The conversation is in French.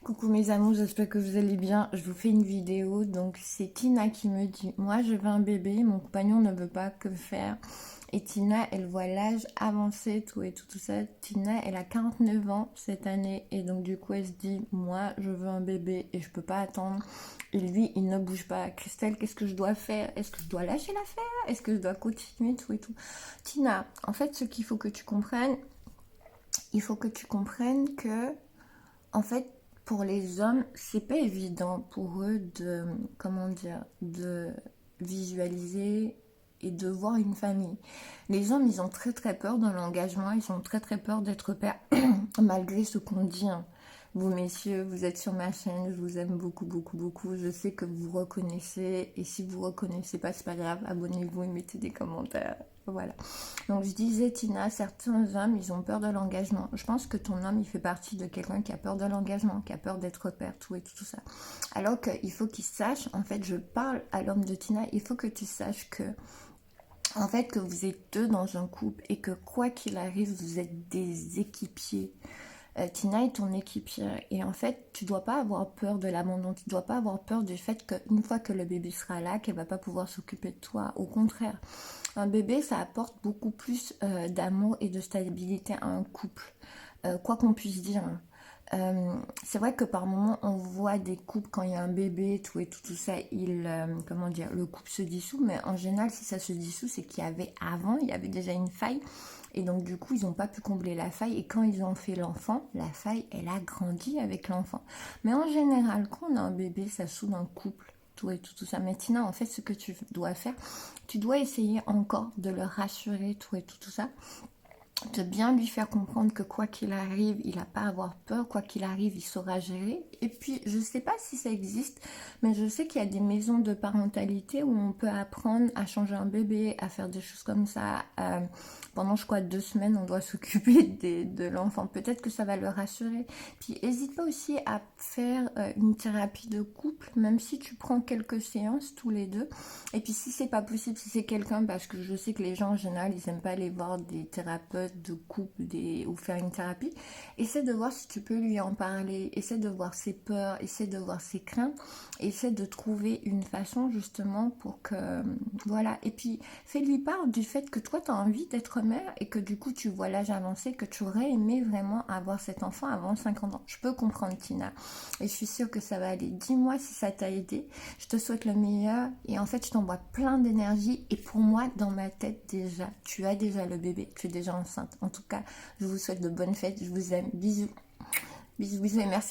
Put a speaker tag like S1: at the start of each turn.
S1: Coucou mes amours, j'espère que vous allez bien. Je vous fais une vidéo. Donc c'est Tina qui me dit, moi je veux un bébé, mon compagnon ne veut pas, que faire? Et Tina, elle voit l'âge avancé, tout et tout ça. Tina, elle a 49 ans cette année. Et donc du coup, elle se dit, moi je veux un bébé et je peux pas attendre. Et lui, il ne bouge pas. Christelle, qu'est-ce que je dois faire? Est-ce que je dois lâcher l'affaire? Est-ce que je dois continuer, tout et tout? Tina, en fait, ce qu'il faut que tu comprennes, il faut que tu comprennes que en fait, pour les hommes, c'est pas évident pour eux de, comment dire, de visualiser et de voir une famille. Les hommes, ils ont très très peur de l'engagement, ils ont très très peur d'être père, malgré ce qu'on dit, hein. Vous messieurs, vous êtes sur ma chaîne, je vous aime beaucoup beaucoup beaucoup, je sais que vous reconnaissez, et si vous reconnaissez pas, c'est pas grave, abonnez-vous et mettez des commentaires, voilà. Donc je disais, Tina, certains hommes, ils ont peur de l'engagement. Je pense que ton homme, il fait partie de quelqu'un qui a peur de l'engagement, qui a peur d'être père, tout et tout ça. Alors qu'il faut qu'il sache, en fait, je parle à l'homme de Tina, il faut que tu saches que, en fait, que vous êtes deux dans un couple et que quoi qu'il arrive, vous êtes des équipiers. Tina est ton équipière et en fait tu dois pas avoir peur de l'abandon, tu dois pas avoir peur du fait qu'une fois que le bébé sera là, qu'elle va pas pouvoir s'occuper de toi. Au contraire, un bébé ça apporte beaucoup plus d'amour et de stabilité à un couple, quoi qu'on puisse dire, hein. C'est vrai que par moments on voit des couples quand il y a un bébé tout et tout ça, comment dire, le couple se dissout, mais en général si ça se dissout c'est qu'il y avait avant, il y avait déjà une faille. Et donc du coup, ils n'ont pas pu combler la faille. Et quand ils ont fait l'enfant, la faille, elle a grandi avec l'enfant. Mais en général, quand on a un bébé, ça soude un couple, tout et tout ça. Mais Tina, en fait, ce que tu dois faire, tu dois essayer encore de le rassurer, tout et tout ça. De bien lui faire comprendre que quoi qu'il arrive, il n'a pas à avoir peur, quoi qu'il arrive, il saura gérer. Et puis, je ne sais pas si ça existe, mais je sais qu'il y a des maisons de parentalité où on peut apprendre à changer un bébé, à faire des choses comme ça. Pendant, je crois, 2 semaines, on doit s'occuper de l'enfant. Peut-être que ça va le rassurer. Puis, n'hésite pas aussi à faire une thérapie de couple, même si tu prends quelques séances tous les deux. Et puis, si c'est pas possible, si c'est quelqu'un, parce que je sais que les gens, en général, ils n'aiment pas aller voir des thérapeutes de couple ou faire une thérapie, essaie de voir si tu peux lui en parler, essaie de voir ses peurs, essaie de voir ses craintes, essaie de trouver une façon justement pour que, voilà, et puis fais-lui part du fait que toi tu as envie d'être mère et que du coup tu vois l'âge avancé, que tu aurais aimé vraiment avoir cet enfant avant 50 ans. Je peux comprendre, Tina, et je suis sûre que ça va aller. Dis-moi si ça t'a aidé, je te souhaite le meilleur et en fait je t'envoie plein d'énergie et pour moi dans ma tête déjà, tu as déjà le bébé, tu es déjà enceinte. En tout cas, je vous souhaite de bonnes fêtes. Je vous aime. Bisous. Bisous, bisous et merci.